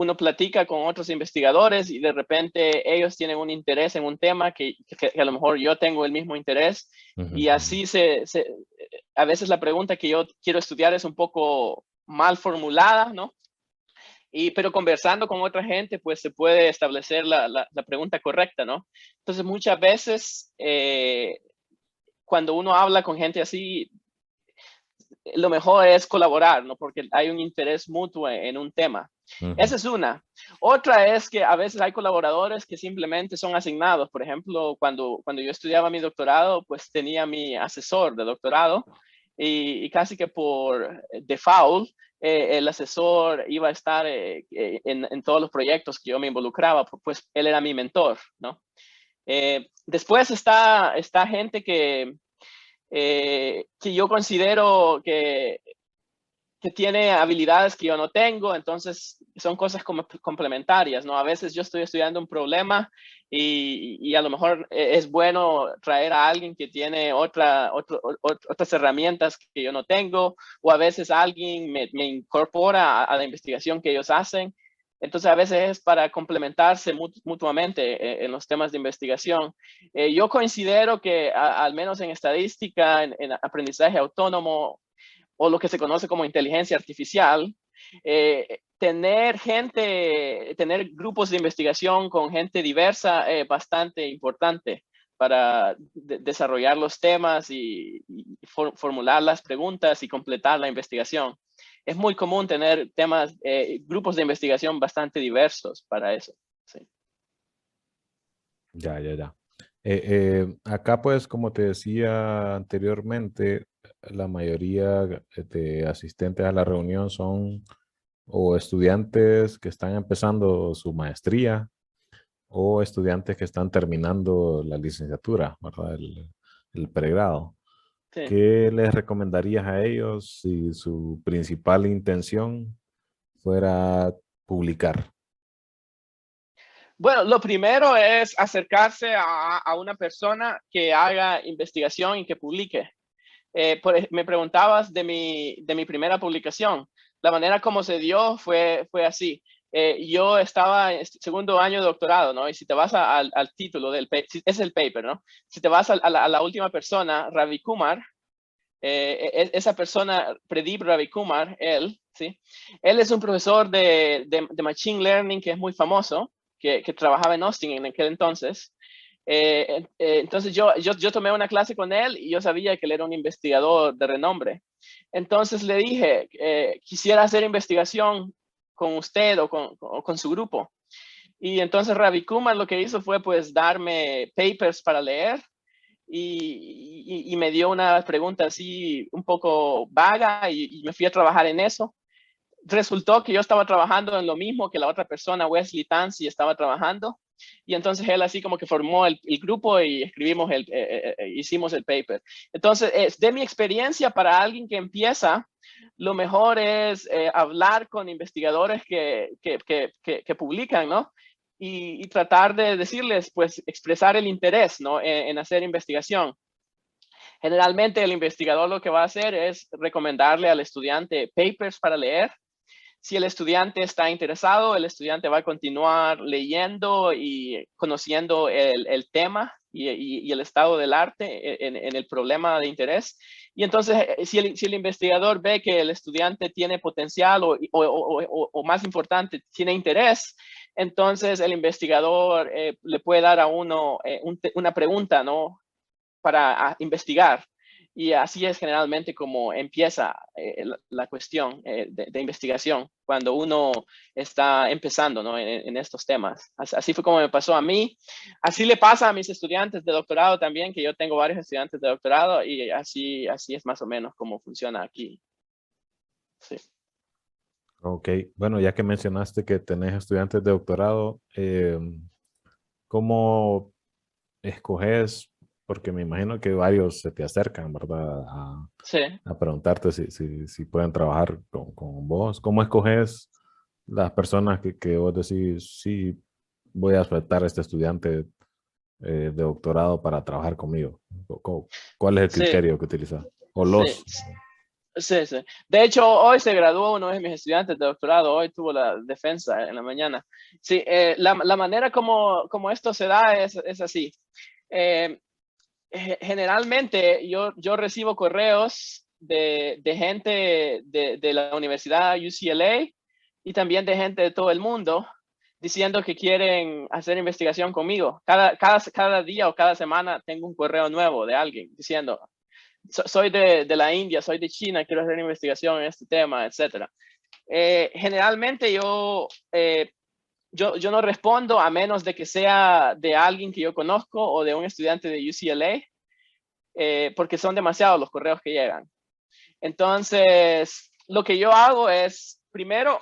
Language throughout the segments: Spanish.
uno platica con otros investigadores y de repente ellos tienen un interés en un tema que a lo mejor yo tengo el mismo interés. Y así a veces la pregunta que yo quiero estudiar es un poco mal formulada, ¿no? Pero conversando con otra gente, pues se puede establecer la pregunta correcta, ¿no? Entonces, muchas veces, cuando uno habla con gente así, lo mejor es colaborar, ¿no? Porque hay un interés mutuo en un tema. Esa es una. Otra es que a veces hay colaboradores que simplemente son asignados. Por ejemplo, cuando yo estudiaba mi doctorado, pues tenía mi asesor de doctorado y casi que por default, el asesor iba a estar en todos los proyectos que yo me involucraba, pues él era mi mentor, ¿no? Después está gente que yo considero que tiene habilidades que yo no tengo, entonces son cosas como complementarias, ¿no? A veces yo estoy estudiando un problema y a lo mejor es bueno traer a alguien que tiene otras herramientas que yo no tengo, o a veces alguien me incorpora a la investigación que ellos hacen. Entonces, a veces es para complementarse mutuamente en los temas de investigación. Yo considero que, al menos en estadística, en aprendizaje autónomo, o lo que se conoce como inteligencia artificial, tener grupos de investigación con gente diversa es bastante importante para desarrollar los temas y formular las preguntas y completar la investigación. Es muy común tener grupos de investigación bastante diversos para eso. Sí. Ya. Acá, pues, como te decía anteriormente, la mayoría de asistentes a la reunión son o estudiantes que están empezando su maestría o estudiantes que están terminando la licenciatura, ¿verdad? El pregrado. Sí. ¿Qué les recomendarías a ellos si su principal intención fuera publicar? Bueno, lo primero es acercarse a una persona que haga investigación y que publique. Me preguntabas de mi primera publicación. La manera como se dio fue así. Yo estaba en segundo año de doctorado, ¿no? Y si te vas al título del paper, es el paper, ¿no? Si te vas a la última persona, Ravi Kumar, esa persona, Pradeep Ravi Kumar, él, ¿sí? Él es un profesor de Machine Learning que es muy famoso, que trabajaba en Austin en aquel entonces. Entonces yo tomé una clase con él y yo sabía que él era un investigador de renombre. Entonces le dije, quisiera hacer investigación con usted o con su grupo. Y entonces Ravi Kumar lo que hizo fue pues darme papers para leer y me dio una pregunta así un poco vaga y me fui a trabajar en eso. Resultó que yo estaba trabajando en lo mismo que la otra persona, Wesley Tansey, estaba trabajando. Y entonces él así como que formó el grupo y escribimos hicimos el paper. Entonces, de mi experiencia, para alguien que empieza, lo mejor es hablar con investigadores que publican, ¿no? Y tratar de decirles, pues, expresar el interés, ¿no? En hacer investigación. Generalmente el investigador lo que va a hacer es recomendarle al estudiante papers para leer. Si el estudiante está interesado, el estudiante va a continuar leyendo y conociendo el tema y el estado del arte en el problema de interés. Y entonces, si el investigador ve que el estudiante tiene potencial o más importante, tiene interés, entonces el investigador le puede dar a uno una pregunta, ¿no? Para investigar. Y así es generalmente como empieza la cuestión de investigación cuando uno está empezando, ¿no? en estos temas. Así fue como me pasó a mí. Así le pasa a mis estudiantes de doctorado también, que yo tengo varios estudiantes de doctorado y así es más o menos como funciona aquí. Sí. Ok, bueno, ya que mencionaste que tenés estudiantes de doctorado, ¿cómo escoges? Porque me imagino que varios se te acercan, ¿verdad? Sí. A preguntarte si pueden trabajar con vos. ¿Cómo escoges las personas que vos decís, sí, voy a aceptar a este estudiante de doctorado para trabajar conmigo? ¿Cuál es el Sí. criterio que utilizas? O Sí. los. Sí, sí. De hecho, hoy se graduó uno de mis estudiantes de doctorado, hoy tuvo la defensa en la mañana. Sí, la manera como esto se da es así. Eh, Generalmente yo recibo correos de gente de la Universidad UCLA y también de gente de todo el mundo diciendo que quieren hacer investigación conmigo. Cada día o cada semana tengo un correo nuevo de alguien diciendo, soy de la India, soy de China, quiero hacer investigación en este tema, etcétera. Generalmente yo no respondo a menos de que sea de alguien que yo conozco o de un estudiante de UCLA, porque son demasiados los correos que llegan. Entonces, lo que yo hago es, primero,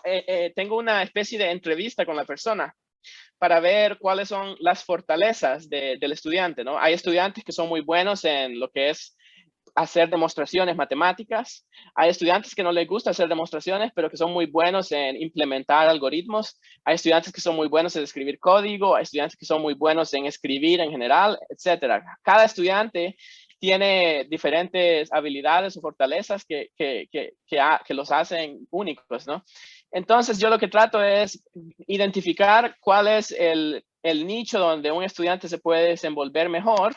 tengo una especie de entrevista con la persona para ver cuáles son las fortalezas del estudiante, ¿no? Hay estudiantes que son muy buenos en lo que es hacer demostraciones matemáticas. Hay estudiantes que no les gusta hacer demostraciones, pero que son muy buenos en implementar algoritmos. Hay estudiantes que son muy buenos en escribir código. Hay estudiantes que son muy buenos en escribir en general, etcétera. Cada estudiante tiene diferentes habilidades o fortalezas que los hacen únicos, ¿no? Entonces, yo lo que trato es identificar cuál es el nicho donde un estudiante se puede desenvolver mejor.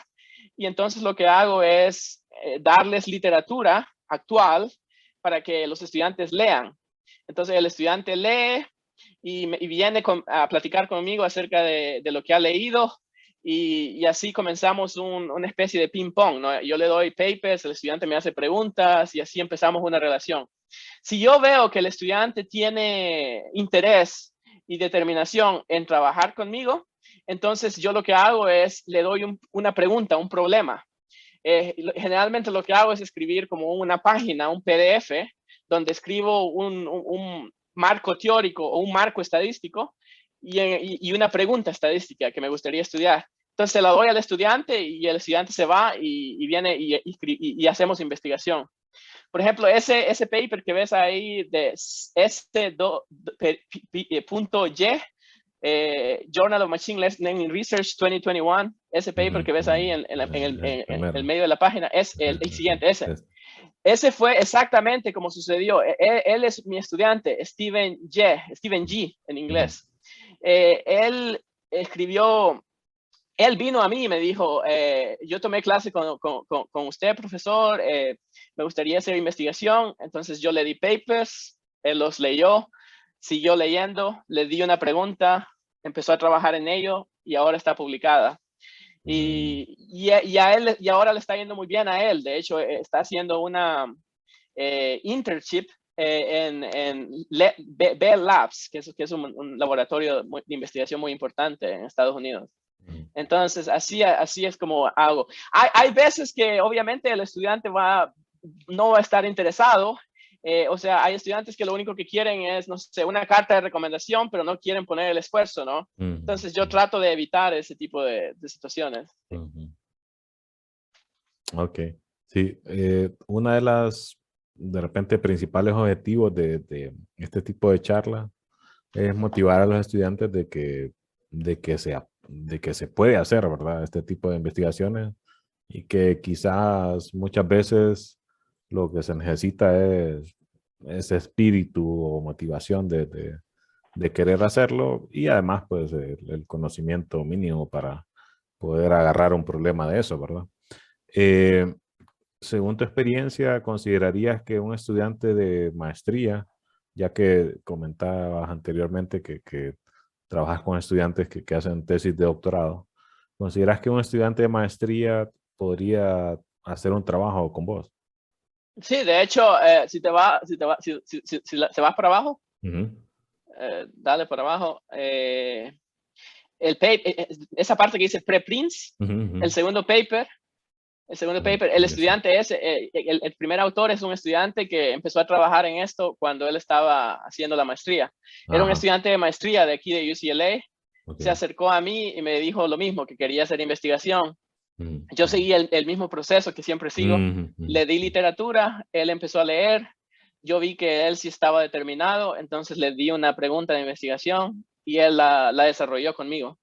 Y entonces lo que hago es darles literatura actual para que los estudiantes lean. Entonces el estudiante lee y viene a platicar conmigo acerca de lo que ha leído y así comenzamos una especie de ping pong, ¿no? Yo le doy papers, el estudiante me hace preguntas y así empezamos una relación. Si yo veo que el estudiante tiene interés y determinación en trabajar conmigo, entonces yo lo que hago es le doy una pregunta, un problema. Generalmente lo que hago es escribir como una página, un PDF, donde escribo un marco teórico o un marco estadístico y una pregunta estadística que me gustaría estudiar. Entonces se la doy al estudiante y el estudiante se va y viene y hacemos investigación. Por ejemplo, ese paper que ves ahí de S.Y, Journal of Machine Learning Research 2021, ese paper que ves ahí en el medio de la página, es el siguiente, ese fue exactamente como sucedió. Él es mi estudiante, Steven G en inglés. Él escribió, él vino a mí y me dijo, yo tomé clase con usted, profesor, me gustaría hacer investigación. Entonces yo le di papers, él los leyó, siguió leyendo, le di una pregunta, empezó a trabajar en ello y ahora está publicada. Y ahora le está yendo muy bien a él. De hecho, está haciendo una internship en Bell Labs, que es un laboratorio de investigación muy importante en Estados Unidos. Entonces, así es como hago. Hay veces que obviamente el estudiante no va a estar interesado. O sea, hay estudiantes que lo único que quieren es, no sé, una carta de recomendación, pero no quieren poner el esfuerzo, ¿no? Entonces, yo trato de evitar ese tipo de situaciones. Sí. Ok. Sí, una de las, de repente, principales objetivos de este tipo de charla es motivar a los estudiantes de que se puede hacer, ¿verdad? Este tipo de investigaciones y que quizás muchas veces lo que se necesita es ese espíritu o motivación de querer hacerlo y además pues el conocimiento mínimo para poder agarrar un problema de eso, ¿verdad? Eh, Según tu experiencia, ¿considerarías que un estudiante de maestría, ya que comentabas anteriormente que trabajas con estudiantes que hacen tesis de doctorado, ¿consideras que un estudiante de maestría podría hacer un trabajo con vos? Sí, de hecho, si vas para abajo, dale para abajo. Esa parte que dice preprints, el segundo paper, el estudiante el primer autor es un estudiante que empezó a trabajar en esto cuando él estaba haciendo la maestría. Era un estudiante de maestría de aquí de UCLA. Se acercó a mí y me dijo lo mismo, que quería hacer investigación. Yo seguí el mismo proceso que siempre sigo. Le di literatura, él empezó a leer. Yo vi que él sí estaba determinado, entonces le di una pregunta de investigación y él la desarrolló conmigo.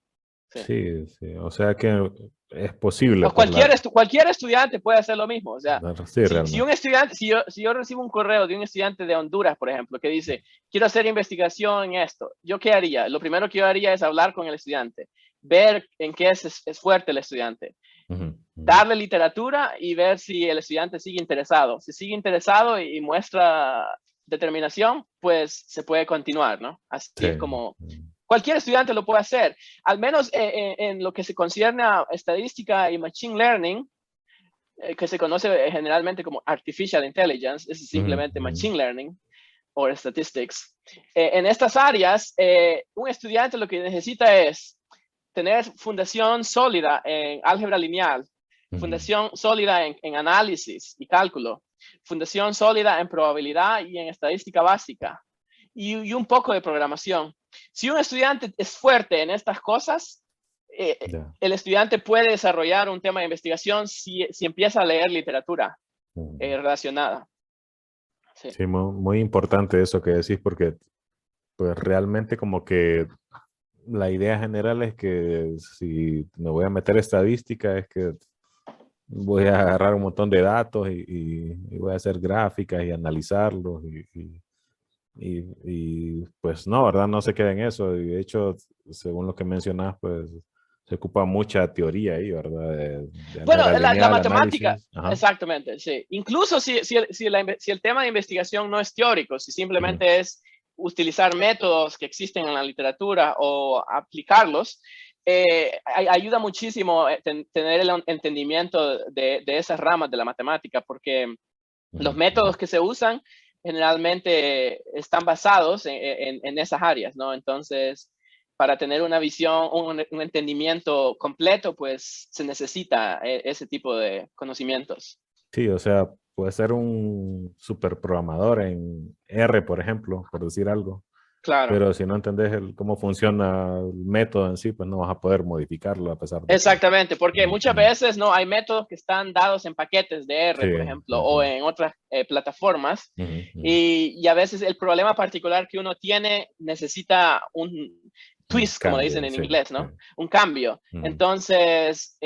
Sí. Sí, sí. O sea que es posible, O pues, cualquier estudiante puede hacer lo mismo. O sea, sí, si un realmente. estudiante, si yo recibo un correo de un estudiante de Honduras, por ejemplo, que dice, quiero hacer investigación en esto, ¿yo qué haría? Lo primero que yo haría es hablar con el estudiante, ver en qué es fuerte el estudiante, Ujú, ujú. darle literatura y ver si el estudiante sigue interesado. Si sigue interesado y muestra determinación, pues se puede continuar, ¿no? Así Sí. es como cualquier estudiante lo puede hacer. Al menos en lo que se concierne a estadística y machine learning, que se conoce generalmente como artificial intelligence, es Ujú, simplemente ujú. machine learning o statistics. En estas áreas, un estudiante lo que necesita es tener fundación sólida en álgebra lineal, Ujú. fundación sólida en análisis y cálculo, fundación sólida en probabilidad y en estadística básica y un poco de programación. Si un estudiante es fuerte en estas cosas, Ya. el estudiante puede desarrollar un tema de investigación si empieza a leer literatura Ujú. relacionada. Sí. Sí, muy importante eso que decís, porque pues realmente como que la idea general es que si me voy a meter estadística es que voy a agarrar un montón de datos y voy a hacer gráficas y analizarlos pues no, ¿verdad? No se queda en eso. Y de hecho, según lo que mencionas, pues se ocupa mucha teoría ahí, ¿verdad? De Bueno, álgebra la lineal, matemática, análisis. Ajá. exactamente, sí. Incluso si el tema de investigación no es teórico, si Ujú. simplemente es utilizar métodos que existen en la literatura o aplicarlos, ayuda muchísimo tener el entendimiento de esas ramas de la matemática, porque los Ujú, ujú. métodos que se usan generalmente están basados en esas áreas, ¿no? Entonces, para tener una visión, un entendimiento completo, pues se necesita ese tipo de conocimientos. Sí, o sea, puede ser un super programador en R, por ejemplo, por decir algo, Claro. pero si no entendés cómo funciona el método en sí, pues no vas a poder modificarlo a pesar de que... Exactamente, porque Ujú, muchas ujú. veces no hay métodos que están dados en paquetes de Sí, R, por ejemplo, sí, o sí. en otras plataformas, Ujú, ujú. y a veces el problema particular que uno tiene necesita un Un twist, como le dicen cambio, en sí, inglés, sí. ¿no? Un cambio. Ujú, Entonces,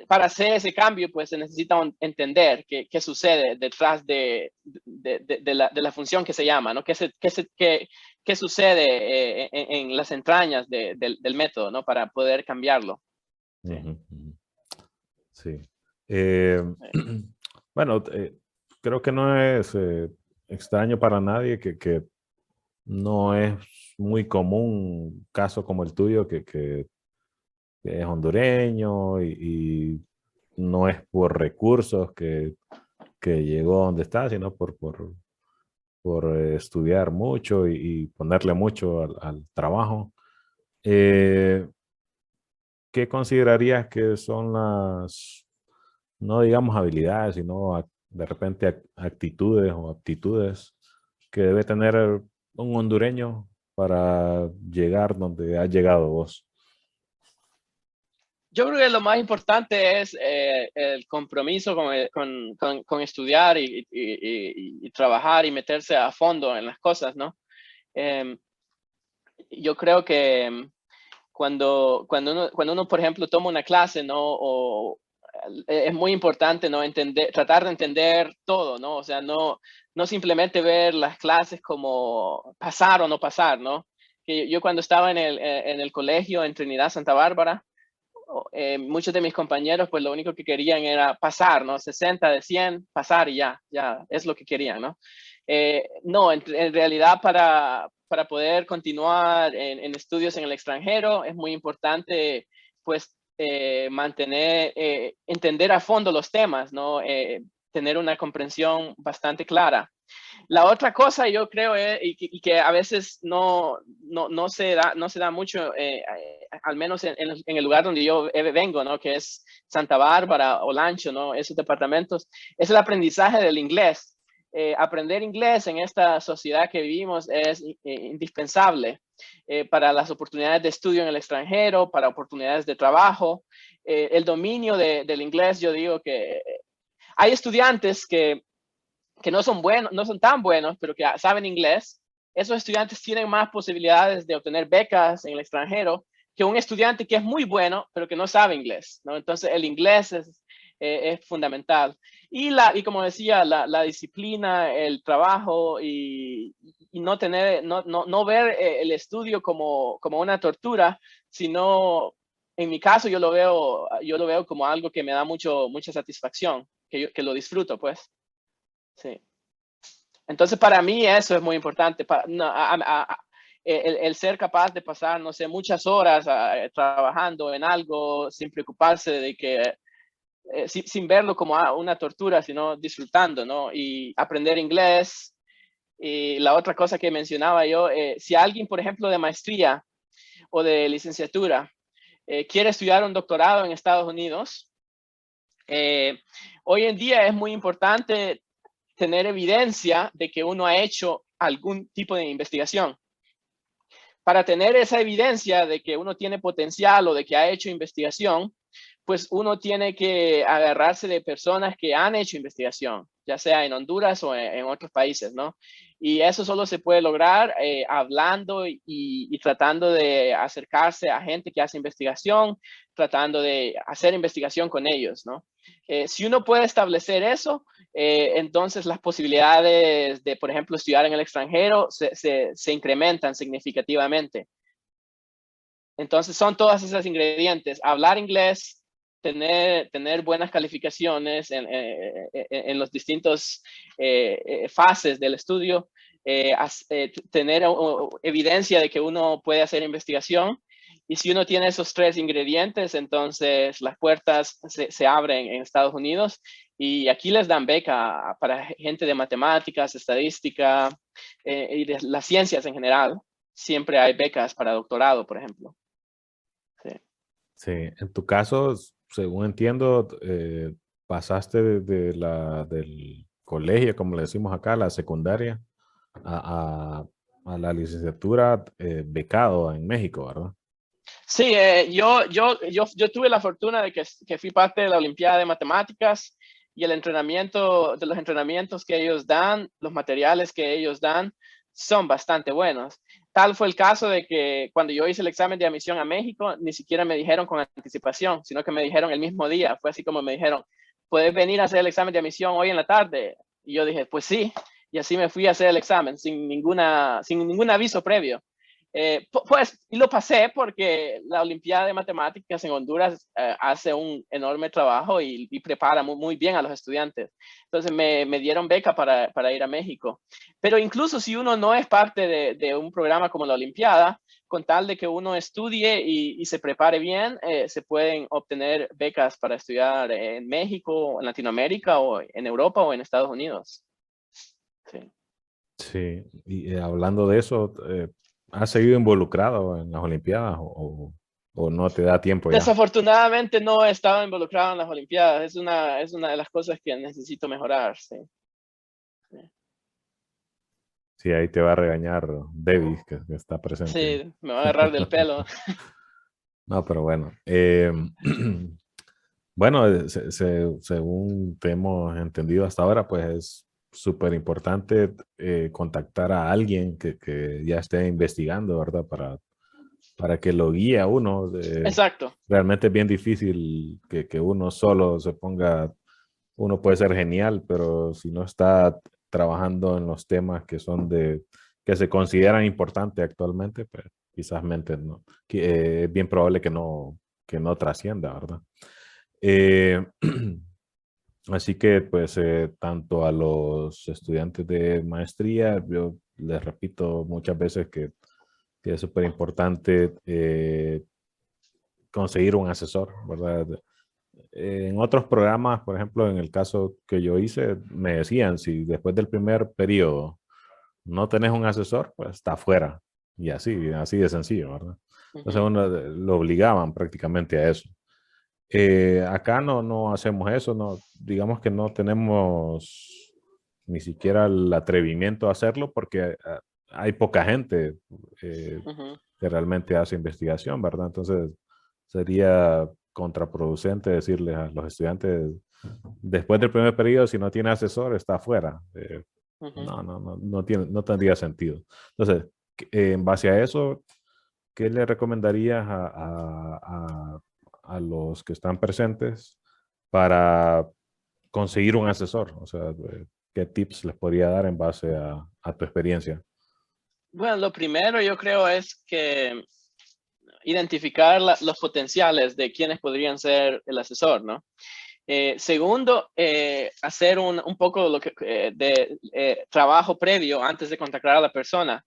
para hacer ese cambio, pues se necesita entender qué sucede detrás de la función que se llama, ¿no? ¿Qué sucede en las entrañas del método, ¿no? Para poder cambiarlo. Sí. ujú, ujú. Sí. Eh, bueno, creo que no es extraño para nadie que no es muy común un caso como el tuyo, que es hondureño y no es por recursos que llegó donde está, sino por estudiar mucho y ponerle mucho al trabajo. Eh, ¿Qué considerarías que son las, no digamos habilidades, sino de repente actitudes o aptitudes que debe tener un hondureño para llegar donde has llegado vos? Yo creo que lo más importante es el compromiso con estudiar y trabajar y meterse a fondo en las cosas, ¿no? Em, yo creo que cuando uno, por ejemplo, toma una clase, ¿no? Es muy importante, ¿no? Tratar de entender todo, ¿no? O sea, no simplemente ver las clases como pasar o no pasar, ¿no? Que yo cuando estaba en el colegio en Trinidad, Santa Bárbara, muchos de mis compañeros, pues lo único que querían era pasar, ¿no? 60 de 100, pasar y ya es lo que querían, ¿no? No, en realidad para poder continuar en estudios en el extranjero es muy importante, pues, entender a fondo los temas, ¿no? Tener una comprensión bastante clara. La otra cosa yo creo y que a veces no se da mucho, al menos en el lugar donde yo vengo, ¿no? Que es Santa Bárbara, Olancho, ¿no? Esos departamentos, es el aprendizaje del inglés. Aprender inglés en esta sociedad que vivimos es indispensable para las oportunidades de estudio en el extranjero, para oportunidades de trabajo. El dominio del inglés, yo digo que hay estudiantes que no son buenos, no son tan buenos, pero que saben inglés, esos estudiantes tienen más posibilidades de obtener becas en el extranjero que un estudiante que es muy bueno, pero que no sabe inglés, ¿no? Entonces, el inglés es fundamental. Y como decía, la disciplina, el trabajo y no tener, no ver el estudio como una tortura, sino, en mi caso, yo lo veo como algo que me da mucha satisfacción, que lo disfruto, pues. Sí. Entonces, para mí eso es muy importante. El ser capaz de pasar, no sé, muchas horas trabajando en algo sin preocuparse de que, sin verlo como una tortura, sino disfrutando, ¿no? Y aprender inglés. Y la otra cosa que mencionaba yo, si alguien, por ejemplo, de maestría o de licenciatura quiere estudiar un doctorado en Estados Unidos, hoy en día es muy importante tener evidencia de que uno ha hecho algún tipo de investigación. Para tener esa evidencia de que uno tiene potencial o de que ha hecho investigación, pues uno tiene que agarrarse de personas que han hecho investigación, ya sea en Honduras o en otros países, ¿no? Y eso solo se puede lograr hablando y tratando de acercarse a gente que hace investigación, tratando de hacer investigación con ellos, ¿no? Si uno puede establecer eso, entonces las posibilidades de, por ejemplo, estudiar en el extranjero se incrementan significativamente. Entonces son todas esas ingredientes: hablar inglés, tener buenas calificaciones en los distintos fases del estudio, tener evidencia de que uno puede hacer investigación. Y si uno tiene esos tres ingredientes, entonces las puertas se abren en Estados Unidos, y aquí les dan beca para gente de matemáticas, estadística y de las ciencias en general. Siempre hay becas para doctorado, por ejemplo. Sí. Sí, en tu caso, según entiendo, pasaste del colegio, como le decimos acá, la secundaria, a, a la licenciatura becado en México, ¿verdad? Sí, yo tuve la fortuna de que fui parte de la Olimpiada de Matemáticas, y de los entrenamientos que ellos dan, los materiales que ellos dan, son bastante buenos. Tal fue el caso de que cuando yo hice el examen de admisión a México, ni siquiera me dijeron con anticipación, sino que me dijeron el mismo día. Fue así como me dijeron: ¿puedes venir a hacer el examen de admisión hoy en la tarde? Y yo dije, pues sí, y así me fui a hacer el examen sin ningún aviso previo. Pues, y lo pasé porque la Olimpiada de Matemáticas en Honduras hace un enorme trabajo y prepara muy bien a los estudiantes. Entonces me dieron beca para ir a México. Pero incluso si uno no es parte de un programa como la Olimpiada, con tal de que uno estudie y se prepare bien, se pueden obtener becas para estudiar en México, en Latinoamérica, o en Europa, o en Estados Unidos. Sí. Sí, y hablando de eso, ¿has seguido involucrado en las Olimpiadas o no te da tiempo ya? Desafortunadamente no he estado involucrado en las Olimpiadas. Es una de las cosas que necesito mejorar. Sí. Sí. Sí, ahí te va a regañar Davis, que está presente. Sí, me va a agarrar del pelo. No, pero bueno. Bueno, según te hemos entendido hasta ahora, pues es súper importante contactar a alguien que ya esté investigando, ¿verdad? Para que lo guíe a uno. Exacto. Realmente es bien difícil que uno solo se ponga. Uno puede ser genial, pero si no está trabajando en los temas que se consideran importantes actualmente, pues quizás no, es bien probable que no trascienda, ¿verdad? Eh, Así que, pues, tanto a los estudiantes de maestría, yo les repito muchas veces que es súper importante conseguir un asesor, ¿verdad? En otros programas, por ejemplo, en el caso que yo hice, me decían, si después del primer periodo no tenés un asesor, pues está fuera. Y así de sencillo, ¿verdad? Entonces, Ujú. uno lo obligaban prácticamente a eso. Acá no hacemos eso, no, digamos que no tenemos ni siquiera el atrevimiento a hacerlo porque hay poca gente Ujú. que realmente hace investigación, ¿verdad? Entonces sería contraproducente decirles a los estudiantes, después del primer periodo, si no tiene asesor, está afuera. Ujú. No tendría sentido. Entonces, en base a eso, ¿qué le recomendarías a los que están presentes para conseguir un asesor? O sea, ¿qué tips les podría dar en base a tu experiencia? Bueno, lo primero yo creo es que identificar los potenciales de quienes podrían ser el asesor, ¿no? Segundo, hacer un poco de trabajo previo antes de contactar a la persona.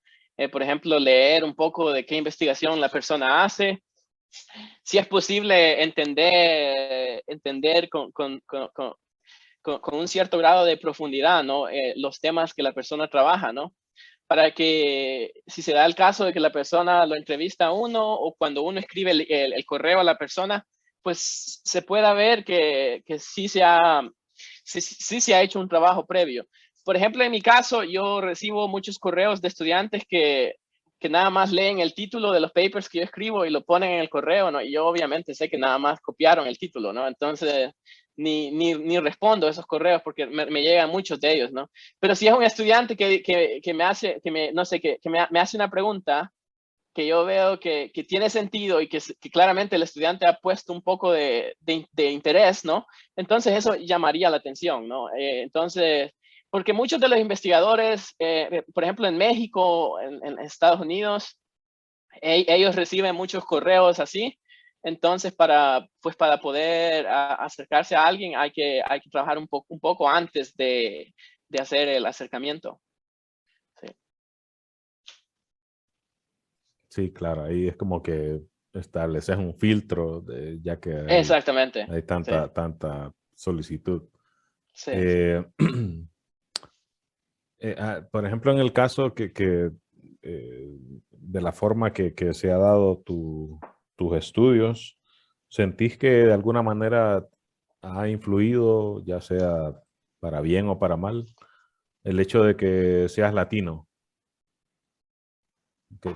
Por ejemplo, leer un poco de qué investigación la persona hace. Si es posible entender con un cierto grado de profundidad, ¿no? Los temas que la persona trabaja, ¿no? Para que si se da el caso de que la persona lo entrevista a uno o cuando uno escribe el correo a la persona, pues se pueda ver que sí se ha hecho un trabajo previo. Por ejemplo, en mi caso, yo recibo muchos correos de estudiantes que nada más leen el título de los papers que yo escribo y lo ponen en el correo, ¿no? Y yo obviamente sé que nada más copiaron el título, ¿no? Entonces, ni respondo a esos correos porque me llegan muchos de ellos, ¿no? Pero si es un estudiante que me hace, no sé, me hace una pregunta que yo veo que tiene sentido y que claramente el estudiante ha puesto un poco de interés, ¿no? Entonces eso llamaría la atención, ¿no? Entonces, porque muchos de los investigadores, por ejemplo, en México, en Estados Unidos, ellos reciben muchos correos así. Entonces, para poder acercarse a alguien hay que trabajar un poco antes de hacer el acercamiento. Sí. Sí, claro, ahí es como que estableces un filtro, ya que Exactamente. hay Sí, tanta solicitud. sí, sí. Eh, por ejemplo, en el caso de la forma que se ha dado tus estudios, ¿sentís que de alguna manera ha influido, ya sea para bien o para mal, el hecho de que seas latino,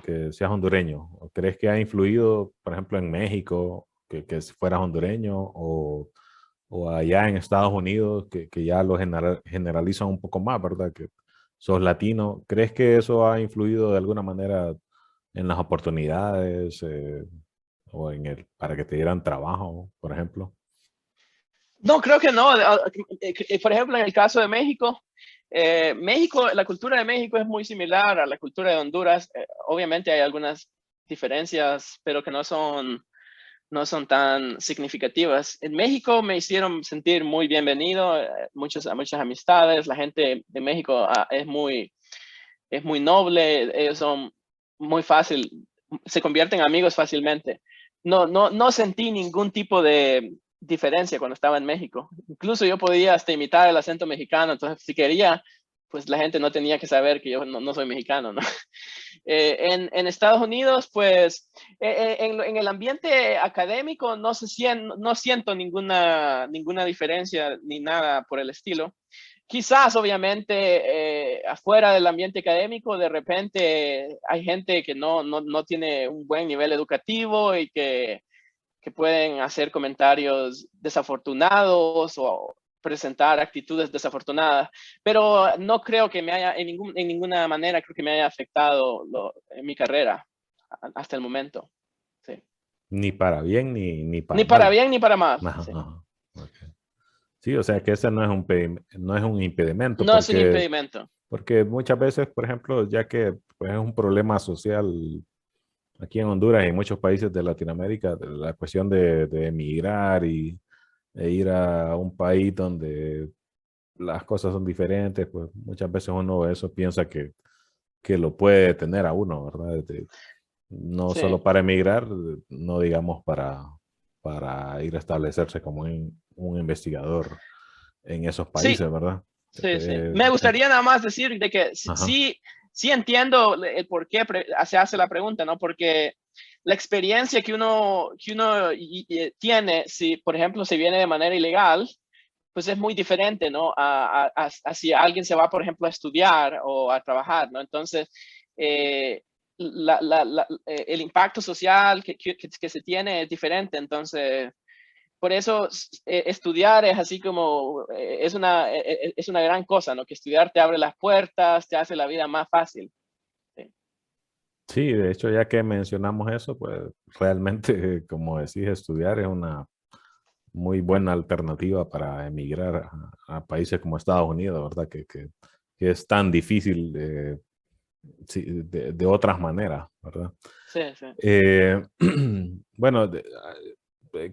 que seas hondureño? ¿O crees que ha influido, por ejemplo, en México, que fueras hondureño o allá en Estados Unidos, que ya lo generalizan un poco más, ¿verdad? Que sos latino. ¿Crees que eso ha influido de alguna manera en las oportunidades o para que te dieran trabajo, por ejemplo? No, creo que no. Por ejemplo, en el caso de México, la cultura de México es muy similar a la cultura de Honduras. Obviamente hay algunas diferencias, pero que no son tan significativas. En México me hicieron sentir muy bienvenido, muchas amistades. La gente de México es muy noble, ellos son muy fácil, se convierten en amigos fácilmente. No sentí ningún tipo de diferencia cuando estaba en México. Incluso yo podía hasta imitar el acento mexicano, entonces si quería, pues la gente no tenía que saber que yo no soy mexicano, ¿no? En Estados Unidos, pues en el ambiente académico no siento ninguna diferencia ni nada por el estilo. Quizás, obviamente, afuera del ambiente académico, de repente hay gente que no tiene un buen nivel educativo y que pueden hacer comentarios desafortunados o presentar actitudes desafortunadas, pero no creo que me haya, en ninguna manera creo que me haya afectado en mi carrera hasta el momento. Sí. Ni para bien ni para Ni para mal. bien ni para mal. Ajá, Sí. ajá. Ok. Sí, o sea que ese no es no es un impedimento No es un impedimento. porque muchas veces, por ejemplo, ya que pues, es un problema social aquí en Honduras y en muchos países de Latinoamérica, la cuestión de emigrar e ir a un país donde las cosas son diferentes, pues muchas veces uno eso piensa que lo puede detener a uno, ¿verdad? No Sí. solo para emigrar, no digamos para ir a establecerse como un investigador en esos Sí, países, ¿verdad? sí, sí. Me gustaría nada más decir de que Ajá. sí entiendo el por qué se hace la pregunta, ¿no? Porque la experiencia que uno tiene, si por ejemplo se viene de manera ilegal, pues es muy diferente, ¿no? A si alguien se va, por ejemplo, a estudiar o a trabajar, ¿no? Entonces, eh, el impacto social que se tiene es diferente. Entonces, por eso estudiar es así como, es una gran cosa, ¿no? Que estudiar te abre las puertas, te hace la vida más fácil. Sí. Sí, de hecho, ya que mencionamos eso, pues realmente, como decís, estudiar es una muy buena alternativa para emigrar a países como Estados Unidos, ¿verdad? Que es tan difícil sí, de otras maneras, ¿verdad? Sí, sí, Eh, bueno,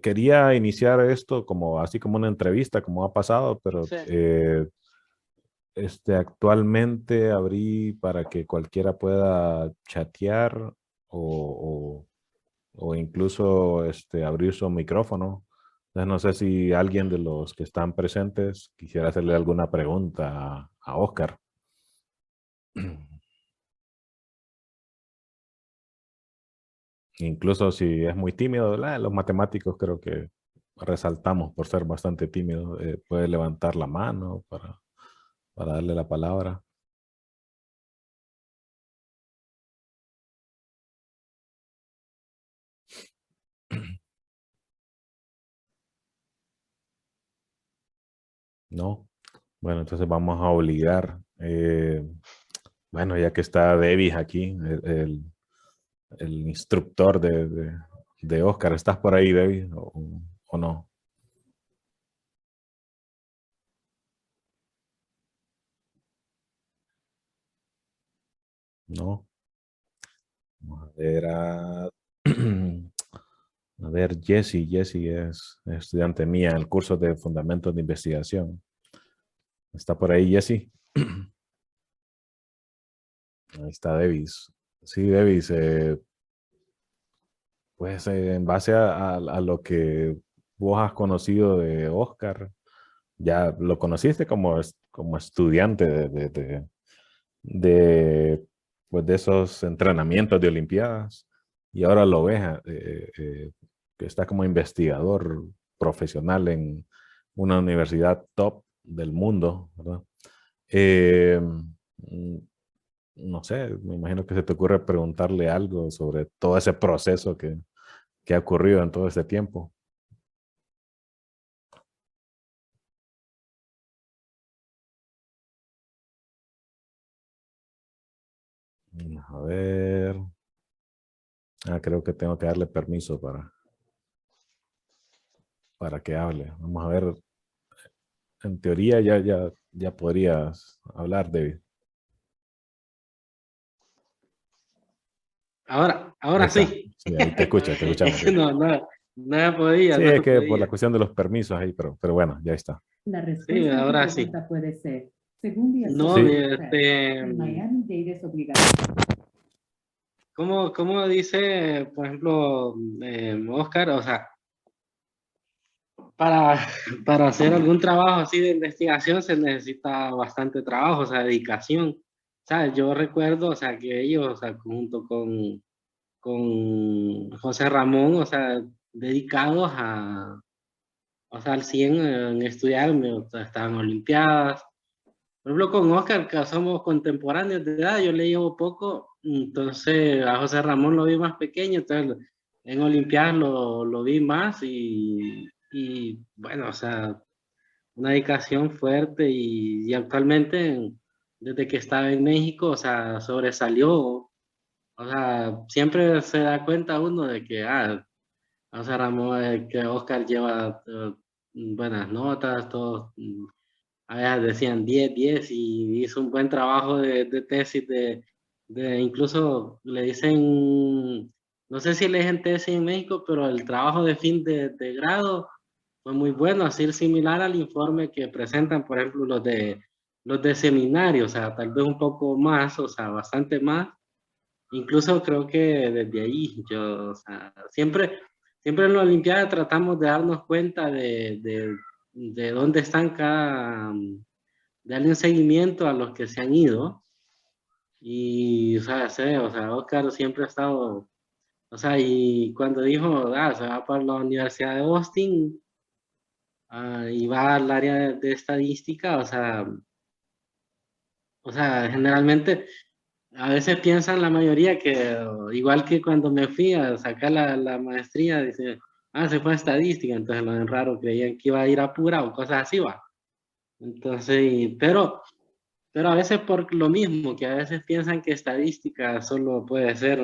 quería iniciar esto como así como una entrevista, como ha pasado, pero sí. actualmente abrí para que cualquiera pueda chatear o, o incluso abrir su micrófono. Entonces, no sé si alguien de los que están presentes quisiera hacerle alguna pregunta a Oscar. Incluso si es muy tímido, los matemáticos creo que resaltamos por ser bastante tímido. Puede levantar la mano para darle la palabra. No. Bueno, entonces vamos a obligar. Bueno, ya que está Davis aquí, el instructor de Oscar, ¿estás por ahí, Davis? O no? No. Vamos a ver a ver, Jessie es estudiante mía en el curso de Fundamentos de Investigación. ¿Está por ahí, Jessie? Ahí está Davis. Sí, Davis, pues en base a lo que vos has conocido de Oscar, ya lo conociste como, como estudiante de, pues de esos entrenamientos de Olimpiadas y ahora lo ves que está como investigador profesional en una universidad top del mundo, ¿verdad? Eh, mm, no sé, me imagino que se te ocurre preguntarle algo sobre todo ese proceso que ha ocurrido en todo este tiempo. A ver. Creo que tengo que darle permiso para que hable. Vamos a ver. En teoría ya podrías hablar, David. Ahí Ahora está. sí. Sí, ahí te escuchamos, Es que David. no podía, Sí, no es que por la podía. cuestión de los permisos ahí, pero bueno, ya está. La Sí, respuesta a tu ahora sí. pregunta puede ser, según The No, Sí. Associated Press, el Miami-Dade es obligatorio. ¿cómo dice, por ejemplo, Oscar? O sea, para, para hacer algún trabajo así de investigación se necesita bastante trabajo, o sea, dedicación. O sea, yo recuerdo, o sea, que ellos, o sea, junto con José Ramón, o sea, dedicados o sea, al 100 en estudiar, o sea, estaban olimpiadas. Por ejemplo, con Oscar, que somos contemporáneos de edad, yo le llevo poco, entonces a José Ramón lo vi más pequeño, entonces en Olimpiadas lo vi más y bueno, o sea, una dedicación fuerte y actualmente, desde que estaba en México, o sea, sobresalió, o sea, siempre se da cuenta uno de que, José Ramón, que Oscar lleva buenas notas, todos. A veces decían 10 y hizo un buen trabajo de tesis, incluso le dicen, no sé si le dicen tesis en México, pero el trabajo de fin de grado fue muy bueno, así similar al informe que presentan, por ejemplo, los de seminario, o sea, tal vez un poco más, o sea, bastante más. Incluso creo que desde ahí, yo, o sea, siempre en la Olimpiada tratamos de darnos cuenta de dónde están darle un seguimiento a los que se han ido. Y, o sea, Oscar siempre ha estado, o sea, y cuando dijo, se va para la Universidad de Austin, y va al área de estadística, o sea, generalmente a veces piensan la mayoría que, igual que cuando me fui a sacar la maestría, dice, se fue a estadística, entonces lo raro creían que iba a ir a pura o cosas así, va. Entonces, pero Pero a veces por lo mismo, que a veces piensan que estadística solo puede ser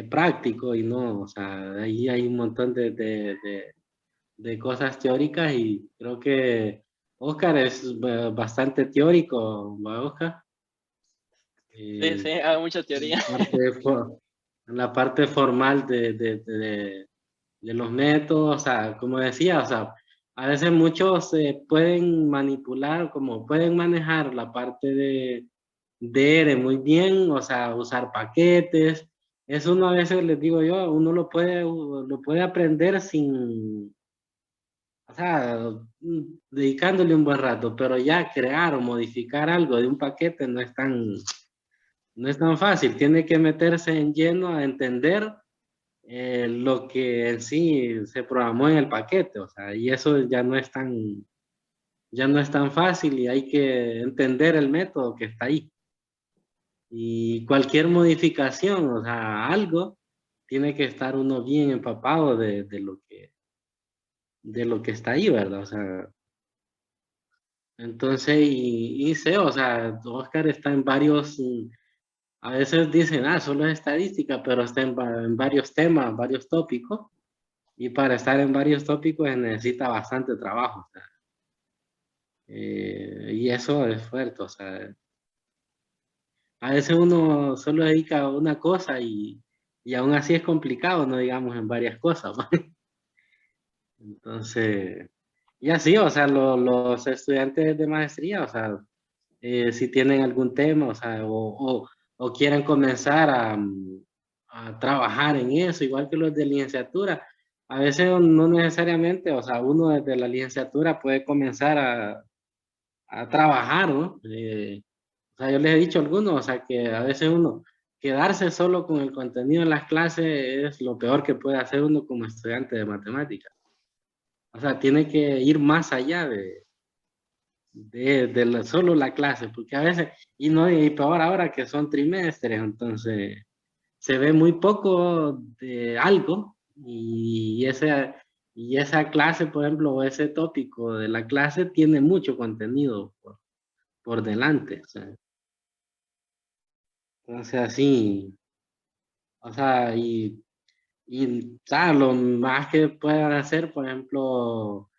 práctico y no, o sea, ahí hay un montón de cosas teóricas y creo que Oscar es bastante teórico, ¿va, Oscar? Sí, sí, hay mucha teoría. En la parte formal de los métodos, o sea, como decía, o sea, a veces muchos pueden manipular, como pueden manejar la parte de R muy bien, o sea, usar paquetes. Eso uno a veces les digo yo, uno lo puede aprender sin, o sea, dedicándole un buen rato, pero ya crear o modificar algo de un paquete no es tan fácil. Tiene que meterse en lleno a entender lo que en sí se programó en el paquete, o sea, y eso ya no es tan fácil y hay que entender el método que está ahí. Y cualquier modificación, o sea, algo, tiene que estar uno bien empapado de lo que está ahí, ¿verdad? O sea, entonces, y sé, o sea, Oscar está en varios, a veces dicen, solo es estadística, pero está en varios temas, varios tópicos, y para estar en varios tópicos se necesita bastante trabajo, o sea, y eso es fuerte, o sea, a veces uno solo dedica a una cosa y aún así es complicado, no digamos en varias cosas, ¿va? Entonces, y así, o sea, los estudiantes de maestría, o sea, si tienen algún tema, o sea, o quieren comenzar a trabajar en eso, igual que los de licenciatura, a veces no necesariamente, o sea, uno desde la licenciatura puede comenzar a trabajar, ¿no? O sea, yo les he dicho a algunos, o sea, que a veces uno quedarse solo con el contenido en las clases es lo peor que puede hacer uno como estudiante de matemáticas. O sea, tiene que ir más allá solo la clase, porque a veces, y no, y peor ahora que son trimestres, entonces se ve muy poco de algo y esa clase, por ejemplo, o ese tópico de la clase tiene mucho contenido por delante. O sea, entonces así, o sea, lo más que puedan hacer, por ejemplo,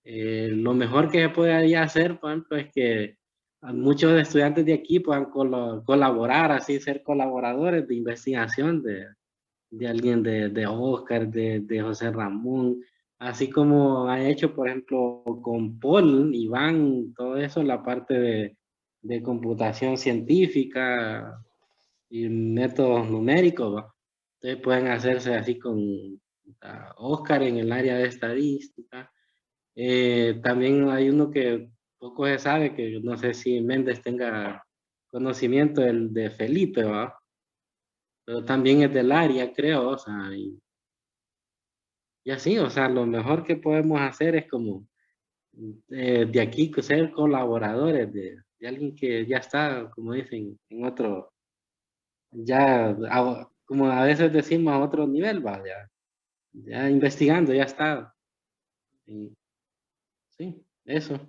lo mejor que se podría hacer, por ejemplo, es que muchos estudiantes de aquí puedan colaborar, así ser colaboradores de investigación de alguien de Oscar, de José Ramón, así como ha hecho, por ejemplo, con Paul, Iván, todo eso, la parte de computación científica y métodos numéricos, ¿va? Entonces pueden hacerse así con Oscar en el área de estadística. También hay uno que poco se sabe, que no sé si Méndez tenga conocimiento, el de Felipe, ¿va? Pero también es del área, creo, o sea, y así, o sea, lo mejor que podemos hacer es como de aquí ser colaboradores de alguien que ya está, como dicen, en otro, ya, como a veces decimos, a otro nivel, va, ya investigando, ya está. Y, sí, eso.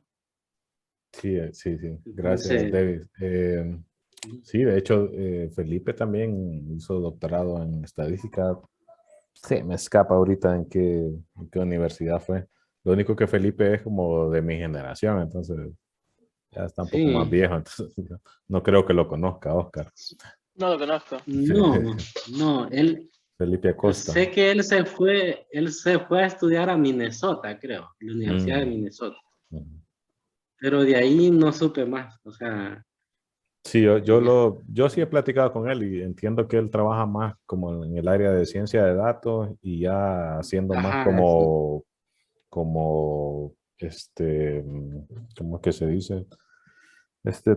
Sí, sí, sí. Gracias, Entonces, David. Sí, de hecho, Felipe también hizo doctorado en estadística. Sí, me escapa ahorita en qué universidad fue. Lo único que Felipe es como de mi generación, entonces ya está un poco más sí, viejo, entonces no creo que lo conozca, Oscar. No lo conozco. no, Felipe Acosta. sé que él se fue a estudiar a Minnesota, creo, la Universidad de Mm, Minnesota, mm. pero de ahí no supe más, o sea, Sí, ya, yo sí he platicado con él y entiendo que él trabaja más como en el área de ciencia de datos y ya haciendo más ajá, eso, como, ¿cómo es que se dice?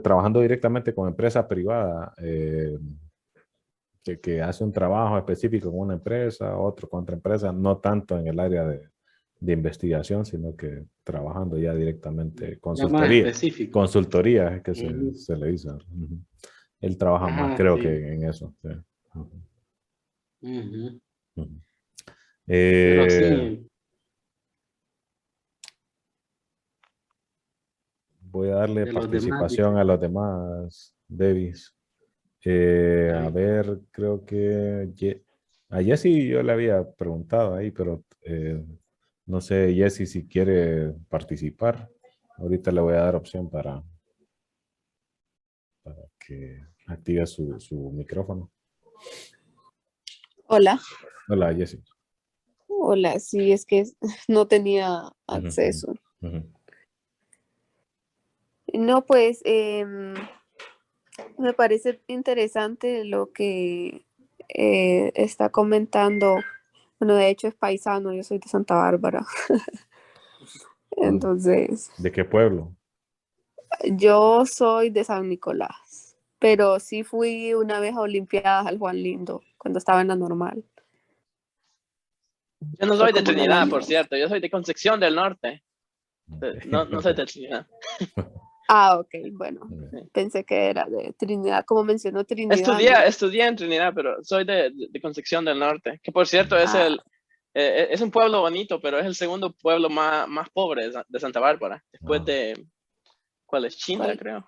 Trabajando directamente con empresa privada, que hace un trabajo específico con una empresa, otro con otra empresa, no tanto en el área de investigación, sino que trabajando ya directamente ya más específico. consultoría es que Ujú, se le dice. Ujú. Él trabaja más, ajá, creo que sí, en eso. Sí. Ujú, ujú, ujú. pero Eh, sí, voy a darle de los demás, participación dice. a los demás, Davis. A Ahí. ver, creo que a Jessy yo le había preguntado ahí, pero no sé, Jessy, si quiere participar. Ahorita le voy a dar opción para que active su micrófono. Hola, Hola, Jessy. hola, sí, es que no tenía Ujú, acceso. ujú. No, pues me parece interesante lo que está comentando. Bueno, de hecho es paisano, yo soy de Santa Bárbara. Entonces, ¿De qué pueblo? yo soy de San Nicolás, pero sí fui una vez a Olimpiadas al Juan Lindo, cuando estaba en la normal. Yo no Fue soy de como en el Trinidad, por año. cierto. Yo soy de Concepción del Norte. No, no soy Ok. de Trinidad. Ah, ok, bueno, Ok. pensé que era de Trinidad, como mencionó Trinidad, ¿no? Estudié en Trinidad, pero soy de Concepción del Norte, que por cierto Ah, es un pueblo bonito, pero es el segundo pueblo más pobre de Santa Bárbara, después Ah, de, ¿cuál es? Chinda, ¿cuál? creo.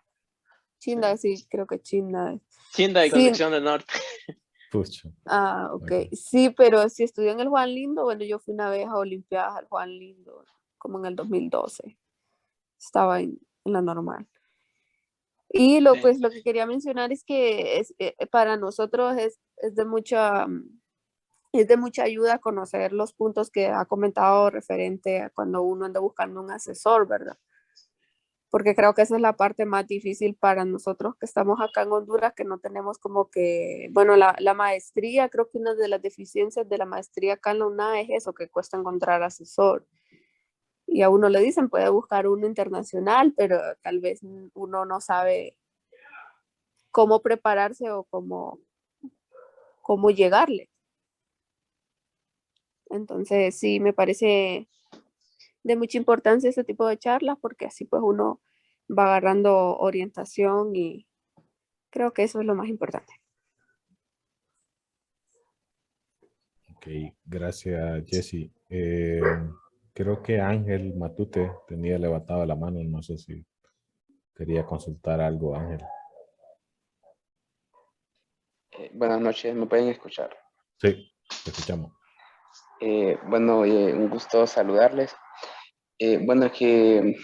Sí. Chinda, sí, creo que Chinda. Chinda y Sí, Concepción del Norte. pucha. ok. Ok. Sí, pero si estudió en el Juan Lindo, bueno, yo fui una vez a Olimpiadas al Juan Lindo, como en el 2012. Estaba en la normal. Y Sí. pues lo que quería mencionar es que para nosotros es de mucha ayuda conocer los puntos que ha comentado referente a cuando uno anda buscando un asesor, ¿verdad? Porque creo que esa es la parte más difícil para nosotros que estamos acá en Honduras, que no tenemos como que, bueno, la maestría, creo que una de las deficiencias de la maestría acá en la UNA es eso, que cuesta encontrar asesor. Y a uno le dicen, puede buscar uno internacional, pero tal vez uno no sabe cómo prepararse o cómo llegarle. Entonces, sí, me parece de mucha importancia este tipo de charlas porque así pues uno va agarrando orientación y creo que eso es lo más importante. Ok, gracias, Jessy. Creo que Ángel Matute tenía levantado la mano, no sé si quería consultar algo, Ángel. Buenas noches, ¿me pueden escuchar? Sí, te escuchamos. Un gusto saludarles. Bueno, es que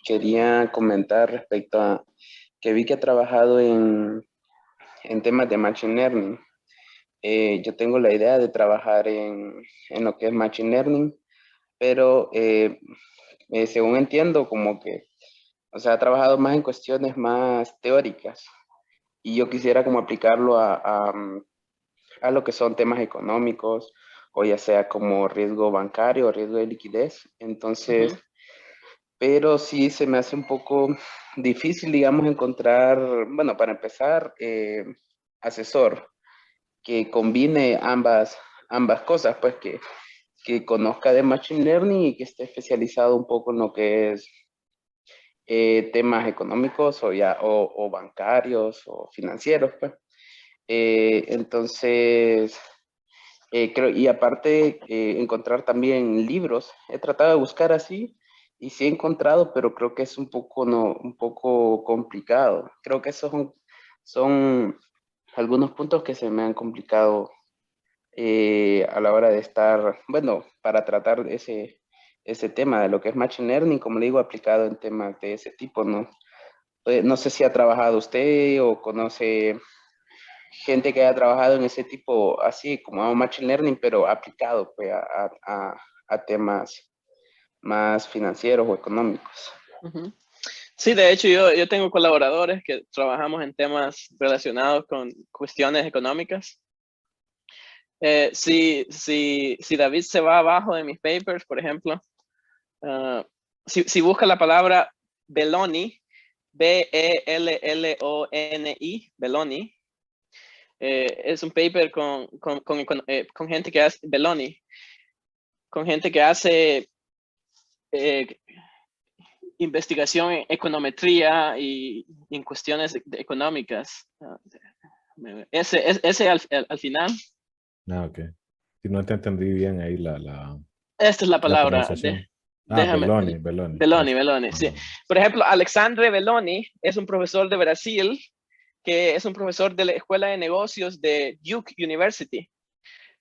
quería comentar respecto a que vi que ha trabajado en temas de Machine Learning. Yo tengo la idea de trabajar en lo que es Machine Learning, pero según entiendo, como que, o sea, ha trabajado más en cuestiones más teóricas y yo quisiera como aplicarlo a lo que son temas económicos o ya sea como riesgo bancario o riesgo de liquidez. Entonces, Ujú. pero sí se me hace un poco difícil, digamos, encontrar, bueno, para empezar, asesor que combine ambas cosas, pues que conozca de Machine Learning y que esté especializado un poco en lo que es temas económicos o bancarios o financieros, pues. Entonces, creo, y aparte, encontrar también libros. He tratado de buscar así y sí he encontrado, pero creo que es un poco, no, un poco complicado. Creo que esos son algunos puntos que se me han complicado a la hora de estar, bueno, para tratar ese tema de lo que es Machine Learning, como le digo, aplicado en temas de ese tipo, ¿no? No sé si ha trabajado usted o conoce gente que haya trabajado en ese tipo, así como Machine Learning, pero aplicado pues, a temas más financieros o económicos. Ujú. Sí, de hecho yo tengo colaboradores que trabajamos en temas relacionados con cuestiones económicas. Si David se va abajo de mis papers, por ejemplo, si busca la palabra Belloni, Belloni, Belloni, es un paper con gente que hace Belloni, con gente que hace investigación en econometría y en cuestiones económicas. Ese al final. Ah, ok. Si no te entendí bien ahí Esta es la la palabra pronunciación. Ah, Déjame. Belloni, sí. Por ejemplo, Alexandre Belloni es un profesor de Brasil, que es un profesor de la Escuela de Negocios de Duke University.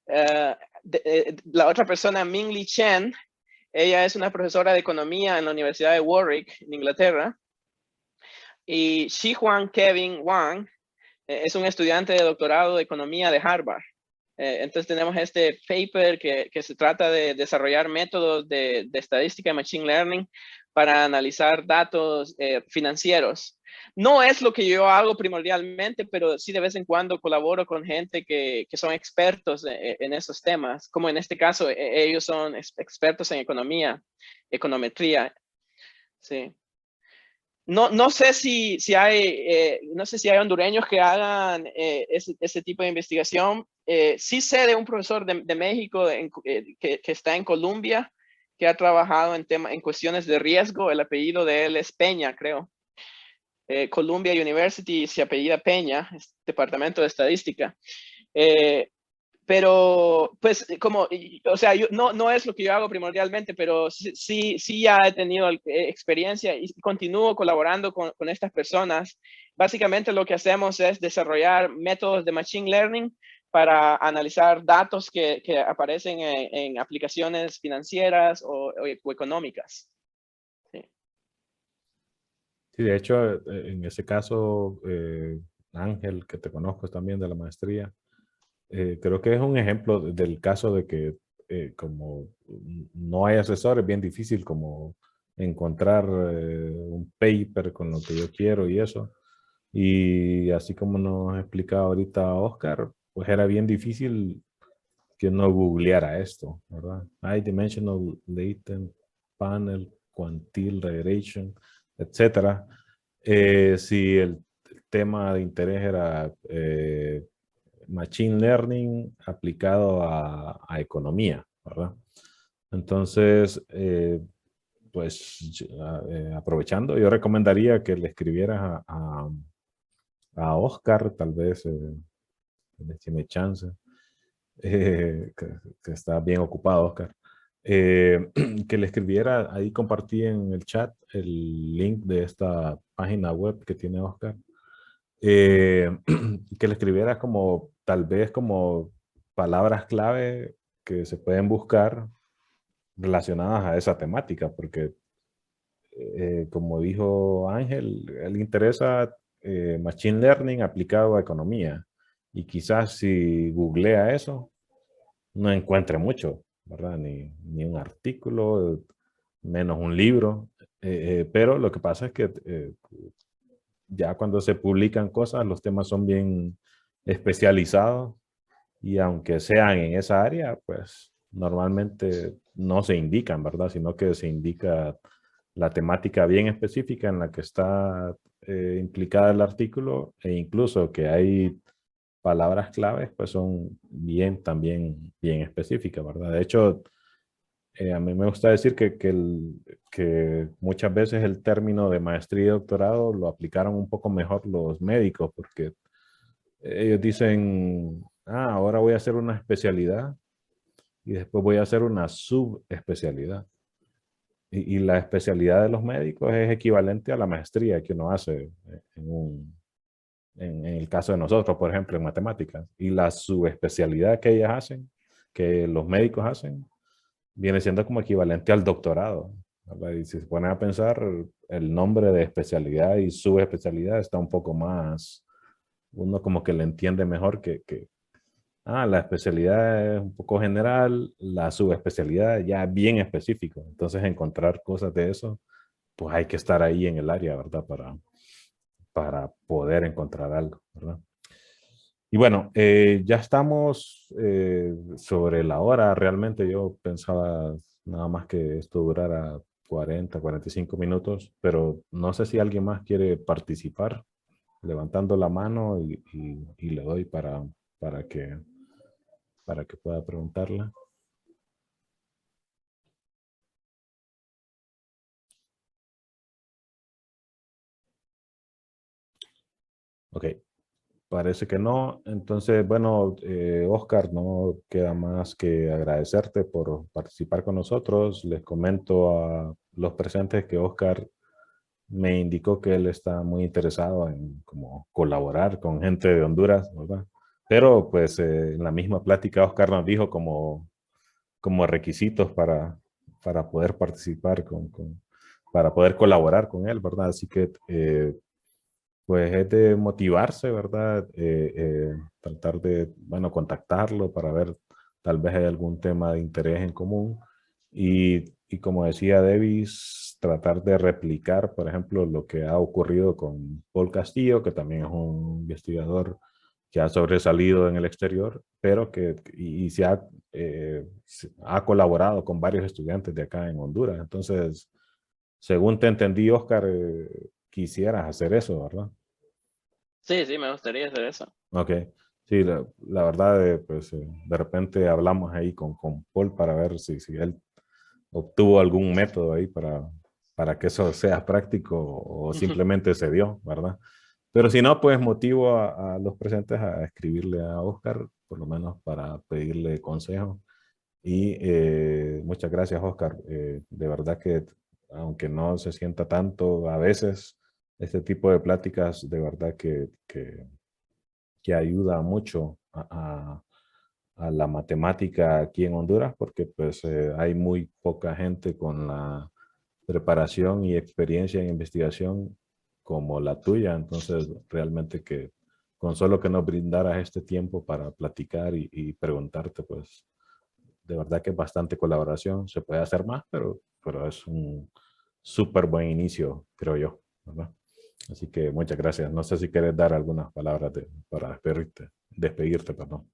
La otra persona, Ming Li Chen, ella es una profesora de economía en la Universidad de Warwick, en Inglaterra. Y Shi Huang Kevin Wang es un estudiante de doctorado de economía de Harvard. Entonces tenemos este paper que se trata de desarrollar métodos de estadística y machine learning para analizar datos financieros. No es lo que yo hago primordialmente, pero sí de vez en cuando colaboro con gente que son expertos en esos temas, como en este caso ellos son expertos en econometría. Sí. No sé si hay, no sé si hay hondureños que hagan ese tipo de investigación. Sí sé de un profesor de México que está en Colombia, que ha trabajado en cuestiones de riesgo. El apellido de él es Peña, creo. Columbia University se apellida Peña, es Departamento de Estadística. Pero, pues, o sea, no es lo que yo hago primordialmente, pero sí ya he tenido experiencia y continúo colaborando con estas personas. Básicamente lo que hacemos es desarrollar métodos de Machine Learning para analizar datos que aparecen en aplicaciones financieras o económicas. Sí. Sí, de hecho, en ese caso, Ángel, que te conozco también de la maestría, creo que es un ejemplo del caso de que como no hay asesor, es bien difícil como encontrar un paper con lo que yo quiero y eso. Y así como nos explicaba ahorita Oscar, pues era bien difícil que uno googleara esto, ¿verdad? High Dimensional Latent Panel, Quantile Regression, etcétera. Si el tema de interés era Machine Learning aplicado a economía, ¿verdad? Entonces, pues aprovechando, yo recomendaría que le escribieras a Oscar, tal vez, si me chance, que está bien ocupado, Oscar, que le escribiera, ahí compartí en el chat el link de esta página web que tiene Oscar, que le escribiera como, tal vez como palabras clave que se pueden buscar relacionadas a esa temática, porque como dijo Ángel, le interesa Machine Learning aplicado a economía. Y quizás si googlea eso, no encuentre mucho, ¿verdad? Ni un artículo, menos un libro. Pero lo que pasa es que ya cuando se publican cosas, los temas son bien especializados y aunque sean en esa área, pues normalmente no se indican, ¿verdad? Sino que se indica la temática bien específica en la que está implicada el artículo e incluso que hay palabras claves, pues son bien también bien específicas, ¿verdad? De hecho, a mí me gusta decir que muchas veces el término de maestría y doctorado lo aplicaron un poco mejor los médicos, porque ellos dicen, ahora voy a hacer una especialidad y después voy a hacer una subespecialidad. Y la especialidad de los médicos es equivalente a la maestría que uno hace en el caso de nosotros, por ejemplo, en matemáticas. Y la subespecialidad que ellas hacen, que los médicos hacen, viene siendo como equivalente al doctorado, ¿verdad? Y si se ponen a pensar, el nombre de especialidad y subespecialidad está un poco más, uno como que le entiende mejor la especialidad es un poco general, la subespecialidad ya bien específico. Entonces encontrar cosas de eso, pues hay que estar ahí en el área, ¿verdad? Para poder encontrar algo, ¿verdad? Y bueno, ya estamos sobre la hora. Realmente yo pensaba nada más que esto durara 40, 45 minutos, pero no sé si alguien más quiere participar levantando la mano y le doy para que, para que pueda preguntarla. Ok. parece que no. Entonces, bueno, Oscar, no queda más que agradecerte por participar con nosotros. Les comento a los presentes que Oscar me indicó que él está muy interesado en como colaborar con gente de Honduras, ¿verdad? Pero pues en la misma plática Oscar nos dijo como requisitos para poder participar para poder colaborar con él, ¿verdad? Así que pues es de motivarse, ¿verdad? Tratar de, bueno, contactarlo para ver tal vez hay algún tema de interés en común. Y como decía Davis, tratar de replicar, por ejemplo, lo que ha ocurrido con Paul Castillo, que también es un investigador que ha sobresalido en el exterior, pero y se ha colaborado con varios estudiantes de acá en Honduras. Entonces, según te entendí, Oscar, quisieras hacer eso, ¿verdad? Sí, sí, me gustaría hacer eso. Ok, sí, la verdad, pues de repente hablamos ahí con Paul para ver si él obtuvo algún método ahí para que eso sea práctico o simplemente se dio, ¿verdad? Pero si no, pues motivo a los presentes a escribirle a Oscar, por lo menos para pedirle consejo. Y muchas gracias, Oscar. De verdad que aunque no se sienta tanto a veces, este tipo de pláticas de verdad que ayuda mucho a la matemática aquí en Honduras, porque pues hay muy poca gente con la preparación y experiencia en investigación como la tuya. Entonces, realmente que con solo que nos brindaras este tiempo para platicar y preguntarte, pues de verdad que es bastante colaboración. Se puede hacer más, pero es un súper buen inicio, creo yo, ¿verdad? Así que muchas gracias. No sé si quieres dar algunas palabras para despedirte, perdón.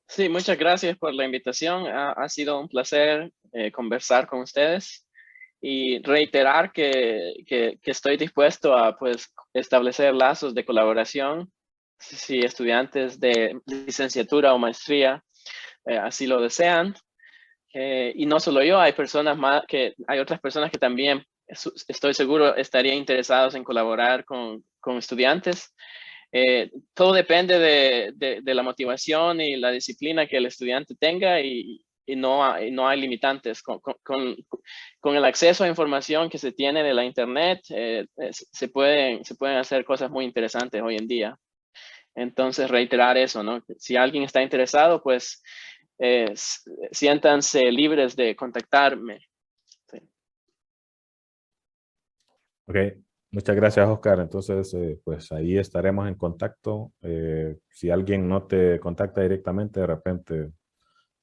Sí, muchas gracias por la invitación. Ha sido un placer conversar con ustedes y reiterar que estoy dispuesto a pues, establecer lazos de colaboración si estudiantes de licenciatura o maestría así lo desean. Y no solo yo, hay otras personas que también estoy seguro estarían interesados en colaborar con estudiantes. Todo depende de la motivación y la disciplina que el estudiante tenga y no hay limitantes. Con el acceso a información que se tiene de la internet, se pueden hacer cosas muy interesantes hoy en día. Entonces, reiterar eso, ¿no? Si alguien está interesado, pues siéntanse libres de contactarme. Sí. Ok, muchas gracias, Oscar. Entonces, pues ahí estaremos en contacto. Si alguien no te contacta directamente, de repente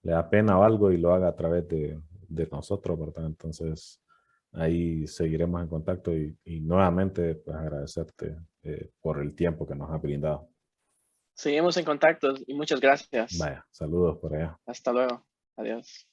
le da pena o algo y lo haga a través de nosotros, ¿verdad? Entonces, ahí seguiremos en contacto y nuevamente, pues agradecerte por el tiempo que nos has brindado. Seguimos en contacto y muchas gracias. Vaya, saludos por allá. Hasta luego. Adiós.